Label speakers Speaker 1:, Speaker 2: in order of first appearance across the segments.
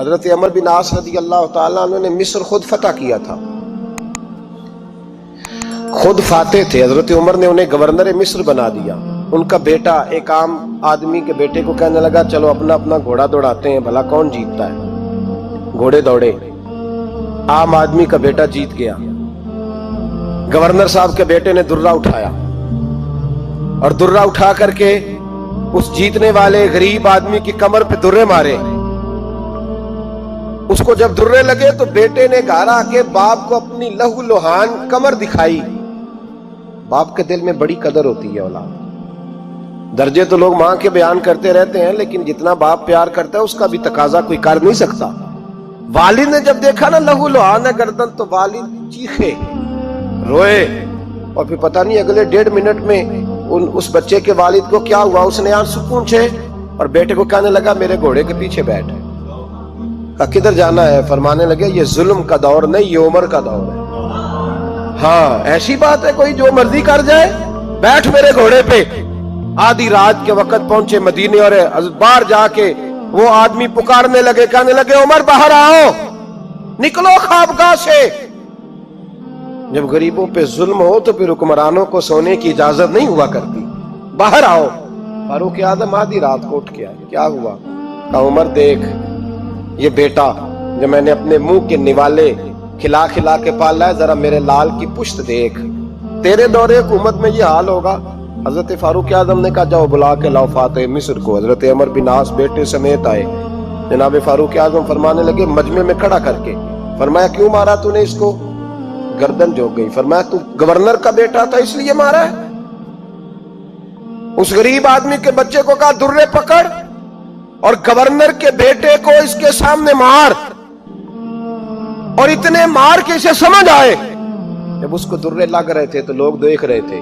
Speaker 1: حضرت عمر بن عاص رضی اللہ تعالیٰ عنہ نے مصر خود فتح کیا تھا، خود فاتح تھے. حضرت عمر نے انہیں گورنر مصر بنا دیا. ان کا بیٹا ایک عام آدمی کے بیٹے کو کہنے لگا چلو اپنا اپنا گھوڑا دوڑاتے ہیں، بھلا کون جیتتا ہے. گھوڑے دوڑے، عام آدمی کا بیٹا جیت گیا. گورنر صاحب کے بیٹے نے درہ اٹھایا اور درہ اٹھا کر کے اس جیتنے والے غریب آدمی کی کمر پہ درے مارے. اس کو جب درے لگے تو بیٹے نے گھر آ کے باپ کو اپنی لہو لوہان کمر دکھائی. باپ کے دل میں بڑی قدر ہوتی ہے اولاد. درجے تو لوگ ماں کے بیان کرتے رہتے ہیں، لیکن جتنا باپ پیار کرتا ہے اس کا بھی تقاضا کوئی کر نہیں سکتا. والد نے جب دیکھا نا لہو لوہان ہے گردن، تو والد چیخے، روئے، اور پھر پتہ نہیں اگلے 1.5 منٹ میں اس بچے کے والد کو کیا ہوا. اس نے آنسو پونچھے اور بیٹے کو کہنے لگا میرے گھوڑے کے پیچھے بیٹھ. کہا کدھر جانا ہے؟ فرمانے لگے یہ ظلم کا دور نہیں، یہ عمر کا دور ہے. ہاں ایسی بات ہے کوئی جو مرضی کر جائے؟ بیٹھ میرے گھوڑے پہ. آدھی رات کے وقت پہنچے مدینے اور باہر جا کے وہ آدمی پکارنے لگے، کہنے لگے عمر باہر آؤ، نکلو خوابگاہ سے. جب غریبوں پہ ظلم ہو تو پھر حکمرانوں کو سونے کی اجازت نہیں ہوا کرتی. باہر آؤ. فاروق اعظم آدھی رات کو اٹھ کے آئے. کیا ہوا؟ کہا عمر دیکھ یہ بیٹا جو میں نے اپنے منہ کے نوالے کھلا کھلا کے پالا ہے، ذرا میرے لال کی پشت دیکھ. تیرے دور حکومت میں یہ حال ہوگا. حضرت فاروق اعظم نے کہا جاؤ بلا کے لاؤ فاتح مصر کو. حضرت عمر بن عاص بیٹے سمیت آئے. جناب فاروق اعظم فرمانے لگے مجمع میں کھڑا کر کے، فرمایا کیوں مارا تو نے اس کو؟ گردن جھک گئی. فرمایا تو گورنر کا بیٹا تھا اس لیے مارا ہے؟ اس غریب آدمی کے بچے کو کہا درے پکڑ اور گورنر کے بیٹے کو اس کے سامنے مار، اور اتنے مار کے اسے سمجھ آئے. جب اس کو درے لگ رہے تھے تو لوگ دیکھ رہے تھے.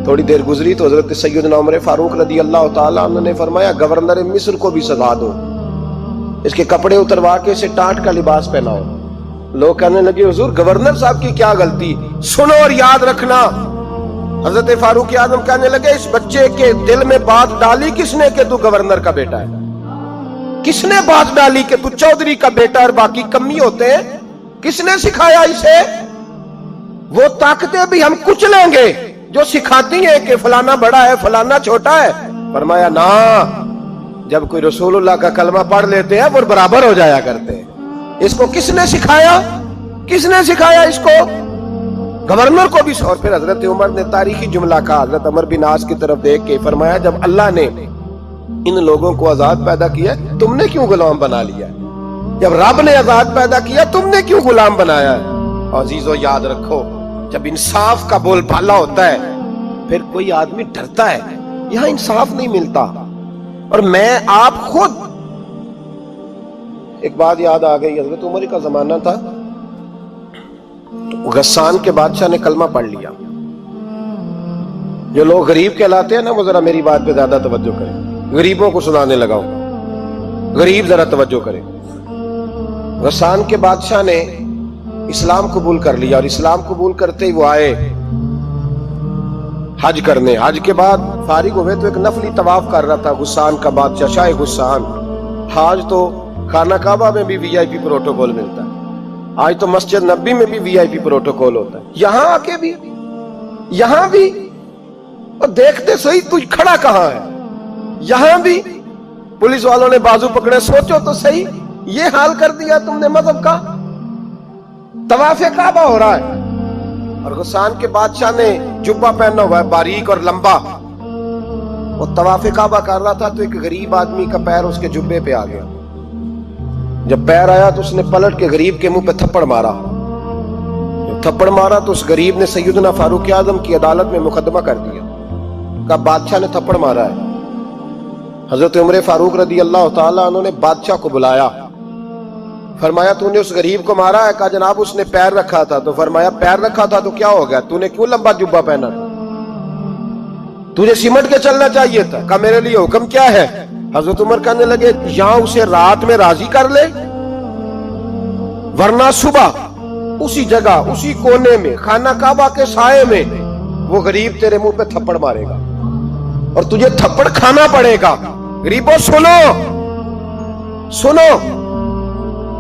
Speaker 1: تھوڑی دیر گزری تو حضرت سیدنا عمر فاروق رضی اللہ تعالیٰ عنہ نے فرمایا گورنر مصر کو بھی سزا دو، اس کے کپڑے اتروا کے اسے ٹاٹ کا لباس پہناؤ. لوگ کہنے لگے حضور گورنر صاحب کی کیا غلطی؟ سنو اور یاد رکھنا. حضرت فاروق اعظم کہنے لگے اس بچے کے دل میں بات ڈالی کس نے کہ تو گورنر کا بیٹا ہے؟ کس نے بات ڈالی کہ تو چودھری کا بیٹا اور باقی کمی ہوتے ہیں؟ کس نے سکھایا اسے؟ وہ طاقتیں بھی ہم کچھ لیں گے جو سکھاتی ہیں کہ فلانا بڑا ہے فلانا چھوٹا ہے. فرمایا نا، جب کوئی رسول اللہ کا کلمہ پڑھ لیتے ہیں وہ برابر ہو جایا کرتے ہیں. اس کو کس نے سکھایا؟ کس نے سکھایا اس کو؟ گورنر کو بھی. اور پھر حضرت عمر نے تاریخی جملہ کہا حضرت عمر بن عاص کی طرف دیکھ کے، فرمایا جب اللہ نے ان لوگوں کو آزاد پیدا کیا تم نے کیوں غلام بنا لیا؟ جب رب نے آزاد پیدا کیا تم نے کیوں غلام بنایا ہے؟ عزیزو یاد رکھو جب انصاف کا بول بالا ہوتا ہے پھر کوئی آدمی ڈرتا ہے. یہاں انصاف نہیں ملتا. اور میں آپ خود ایک بات یاد آ گئی. حضرت عمر کا زمانہ تھا، غسان کے بادشاہ نے کلمہ پڑھ لیا. جو لوگ غریب کہلاتے ہیں نا وہ ذرا میری بات پہ زیادہ توجہ کریں. غریبوں کو سنانے لگا ہوں، غریب ذرا توجہ کریں. غسان کے بادشاہ نے اسلام قبول کر لیا، اور اسلام قبول کرتے ہی وہ آئے حج کرنے. حج کے بعد فارغ ہوئے تو ایک نفلی طواف کر رہا تھا غسان کا بادشاہ شاہ غسان. حج تو خانہ کعبہ میں بھی وی آئی پی پروٹوکول ملتا ہے، آج تو مسجد نبی میں بھی وی آئی پی پروٹوکول ہوتا ہے. یہاں آ کے بھی، یہاں بھی، اور دیکھتے صحیح تو کھڑا کہاں ہے؟ یہاں بھی پولیس والوں نے بازو پکڑے. سوچو تو صحیح، یہ حال کر دیا تم نے مذہب کا. طواف کعبہ ہو رہا ہے اور غسان کے بادشاہ نے جبہ پہنا ہوا ہے باریک اور لمبا. وہ طواف کعبہ کر رہا تھا تو ایک غریب آدمی کا پیر اس کے جبے پہ آ گیا. جب پیر آیا تو اس نے پلٹ کے غریب کے منہ پہ تھپڑ مارا. جب تھپڑ مارا تو اس غریب نے سیدنا فاروق اعظم کی عدالت میں مقدمہ کر دیا. کہا بادشاہ نے تھپڑ مارا ہے. حضرت عمر فاروق رضی اللہ تعالیٰ عنہ نے بادشاہ کو بلایا. فرمایا تو نے اس غریب کو مارا ہے؟ کہا جناب اس نے پیر رکھا تھا. تو فرمایا پیر رکھا تھا تو کیا ہو گیا؟ تو نے کیوں لمبا جبہ پہنا تھا؟ تجھے سمٹ کے چلنا چاہیے تھا. کہا میرے لیے حکم کیا ہے؟ حضرت عمر کہنے لگے یہاں اسے رات میں راضی کر لے، ورنہ صبح اسی جگہ اسی کونے میں خانہ کعبہ کے سائے میں وہ غریب تیرے منہ پہ تھپڑ مارے گا اور تجھے تھپڑ کھانا پڑے گا. غریبوں سنو سنو،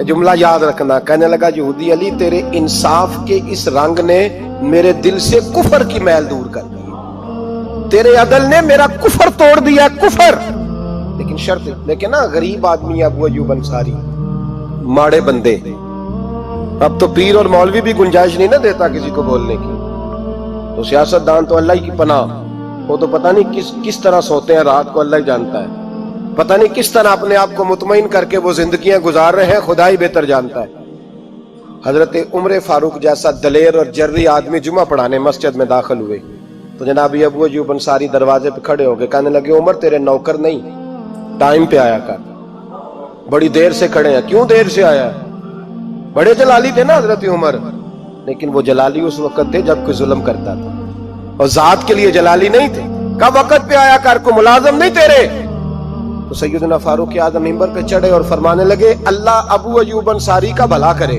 Speaker 1: جملہ یاد رکھنا. کہنے لگا یہودی علی تیرے انصاف کے اس رنگ نے میرے دل سے کفر کی میل دور کر دی. تیرے عدل نے میرا کفر توڑ دیا, کفر. لیکن شرط لیکن نا غریب آدمی ابو ایوب انصاری, ماڑے بندے. اب تو پیر اور مولوی بھی گنجائش نہیں نہ دیتا کسی کو بولنے کی. تو سیاست دان تو اللہ کی پناہ, وہ تو پتہ نہیں کس طرح سوتے ہیں رات کو, اللہ ہی جانتا ہے. پتہ نہیں کس طرح اپنے آپ کو مطمئن کر کے وہ زندگیاں گزار رہے ہیں, خدا ہی بہتر جانتا ہے. حضرت عمر فاروق جیسا دلیر اور جرری آدمی جمعہ پڑھانے مسجد میں داخل ہوئے تو جناب ابو ایوب انصاری دروازے پہ کھڑے ہو گئے. کہنے لگے عمر تیرے نوکر نہیں, ٹائم پہ آیا کر, بڑی دیر سے کھڑے ہیں. کیوں دیر سے آیا؟ بڑے جلالی تھے نا حضرت عمر, لیکن وہ جلالی اس وقت تھے جب کوئی ظلم کرتا تھا, اور ذات کے لیے جلالی نہیں تھے. کب وقت پہ آیا کر, کو ملازم نہیں تیرے. تو سیدنا فاروق اعظم منبر پہ چڑھے اور فرمانے لگے اللہ ابو ایوب انصاری کا بھلا کرے.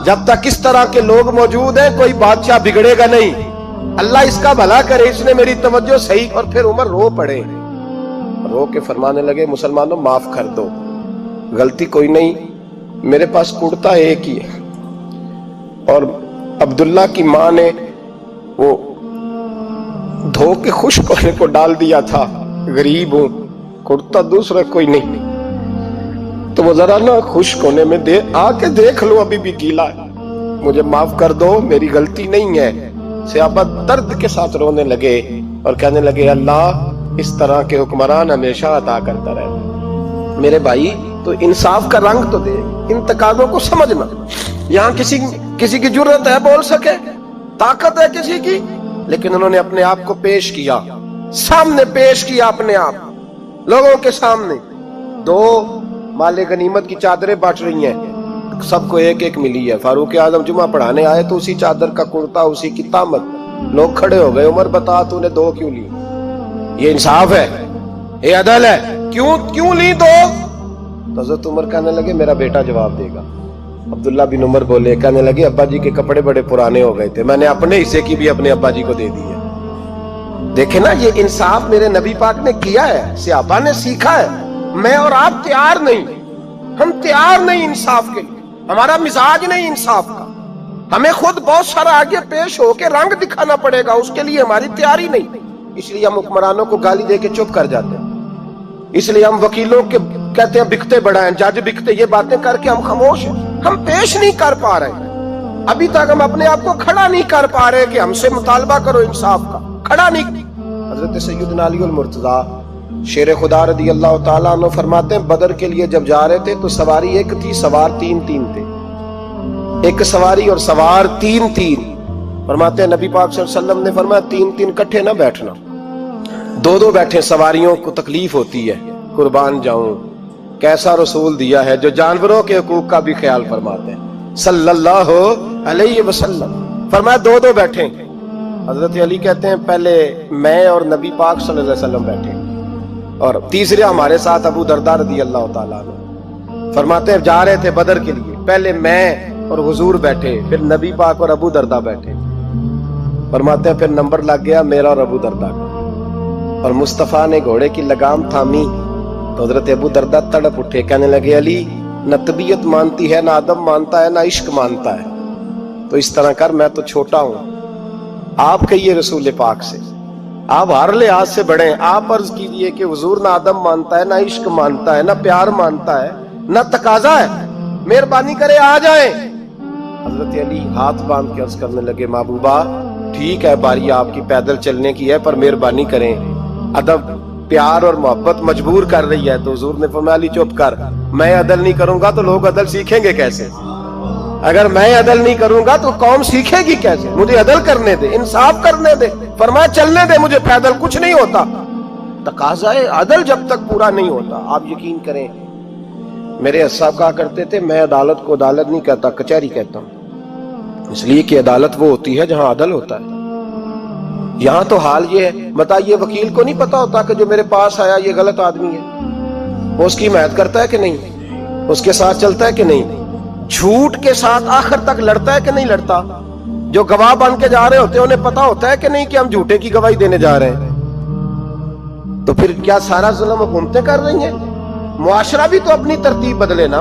Speaker 1: جب تک اس طرح کے لوگ موجود ہیں کوئی بادشاہ بگڑے گا نہیں. اللہ اس کا بھلا کرے, اس نے میری توجہ صحیح. اور پھر عمر رو پڑے, رو کے فرمانے لگے مسلمانوں معاف کر دو, غلطی کوئی نہیں, میرے پاس کرتا ایک ہی ہے, اور عبداللہ کی ماں نے وہ دھو کے خشک ہونے کو ڈال دیا تھا, غریب ہوں, کرتا دوسرا کوئی نہیں, تو وہ ذرا نا خشک ہونے میں آ کے دیکھ لو, ابھی بھی گیلا ہے, مجھے معاف کر دو, میری غلطی نہیں ہے. صحابہ درد کے ساتھ رونے لگے اور کہنے لگے اللہ اس طرح کے حکمران ہمیشہ عطا کرتا رہے. میرے بھائی تو انصاف کا رنگ تو دے, ان تقاضوں کو سمجھنا. یہاں کسی کی جرت ہے بول سکے, طاقت ہے کسی کی, لیکن انہوں نے اپنے آپ کو پیش کیا, سامنے پیش کیا اپنے آپ لوگوں کے سامنے. دو مال غنیمت کی چادریں بانٹ رہی ہیں, سب کو ایک ایک ملی ہے. فاروق اعظم جمعہ پڑھانے آئے تو اسی چادر کا کرتا, اسی کی تامت. لوگ کھڑے ہو گئے, عمر بتا تو نے دو کیوں لی؟ یہ انصاف ہے, یہ عدل ہے, کیوں لی دو؟ تو حضرت عمر کہنے لگے میرا بیٹا جواب دے گا. عبداللہ بن عمر بولے, کہنے لگے ابا جی کے کپڑے بڑے پرانے ہو گئے تھے, میں نے اپنے حصے کی بھی اپنے ابا جی کو دے دی ہے. دیکھیں نا یہ انصاف میرے نبی پاک نے کیا ہے, صحابہ نے سیکھا ہے. میں اور آپ تیار نہیں, ہم تیار نہیں انصاف کے لیے, ہمارا مزاج نہیں انصاف کا. ہمیں خود بہت سارا آگے پیش ہو کے رنگ دکھانا پڑے گا, اس کے لیے ہماری تیاری نہیں. اس لیے ہم حکمرانوں کو گالی دے کے چپ کر جاتے ہیں. اس لیے ہم وکیلوں کے کہتے ہیں بکتے بڑا ہیں, جج بکتے, یہ باتیں کر کے ہم خاموش ہیں. ہم پیش نہیں کر پا رہے, ابھی تک ہم اپنے آپ کو کھڑا نہیں کر پا رہے کہ ہم سے مطالبہ کرو انصاف کا, کھڑا نہیں. حضرت سیدنا علی المرتضی شیر خدا رضی اللہ تعالیٰ عنہ فرماتے ہیں بدر کے لیے جب جا رہے تھے تو سواری ایک تھی, سوار تین تھے. ایک سواری اور سوار تین. فرماتے ہیں نبی پاک صلی اللہ علیہ وسلم نے فرمایا تین کٹھے نہ بیٹھنا, دو بیٹھے, سواریوں کو تکلیف ہوتی ہے. قربان جاؤں, کیسا رسول دیا ہے جو جانوروں کے حقوق کا بھی خیال فرماتے ہیں صلی اللہ علیہ وسلم. فرمایا دو بیٹھے. حضرت علی کہتے ہیں پہلے میں اور نبی پاک صلی اللہ علیہ وسلم بیٹھے, اور تیسرے ہمارے ساتھ ابو درداء رضی اللہ تعالیٰ عنہ. فرماتے ہیں جا رہے تھے بدر کے لیے, پہلے میں اور حضور بیٹھے, پھر نبی پاک اور ابو درداء بیٹھے. فرماتے ہیں پھر نمبر لگ گیا میرا اور ابو درداء کا, اور مصطفیٰ نے گھوڑے کی لگام تھامی تو حضرت ابو درداء تڑپ اٹھے, کہنے لگے علی نہ طبیعت مانتی ہے, نہ ادب مانتا ہے, نہ عشق مانتا ہے, تو اس طرح کر, میں تو چھوٹا ہوں, آپ کہیے رسول پاک سے, آپ ہر لحاظ سے بڑے ہیں, آپ عرض کیجئے کہ حضور نہ ادب مانتا ہے, نہ عشق مانتا ہے, نہ پیار مانتا ہے, نہ تقاضا ہے, مہربانی کرے آ جائیں. حضرت علی ہاتھ باندھ کے عرض کرنے لگے محبوبہ ٹھیک ہے, باری آپ کی پیدل چلنے کی ہے, پر مہربانی کریں, ادب پیار اور محبت مجبور کر رہی ہے. تو حضور نے فرمایا علی چپ کر, میں عدل نہیں کروں گا تو لوگ عدل سیکھیں گے کیسے؟ اگر میں عدل نہیں کروں گا تو قوم سیکھے گی کیسے؟ مجھے عدل کرنے دے, انصاف کرنے دے. فرمایا چلنے دے مجھے, پیدل کچھ نہیں ہوتا. تقاضا عدل جب تک پورا نہیں ہوتا, آپ یقین کریں میرے صاحب کہا کرتے تھے میں عدالت کو عدالت نہیں کہتا, کچہری کہتا ہوں, اس لیے کہ عدالت وہ ہوتی ہے جہاں عدل ہوتا ہے. یہاں تو حال یہ ہے, بتائیے وکیل کو نہیں پتا ہوتا کہ جو میرے پاس آیا یہ غلط آدمی ہے, وہ اس کی حمایت کرتا ہے کہ نہیں, اس کے ساتھ چلتا ہے کہ نہیں, جھوٹ کے ساتھ آخر تک لڑتا ہے کہ نہیں لڑتا. جو گواہ بن کے جا رہے ہوتے ہیں انہیں پتا ہوتا ہے کہ نہیں کہ ہم جھوٹے کی گواہی دینے جا رہے ہیں. تو پھر کیا سارا ظلم حکومتیں کر رہی ہیں؟ معاشرہ بھی تو اپنی ترتیب بدلے نا.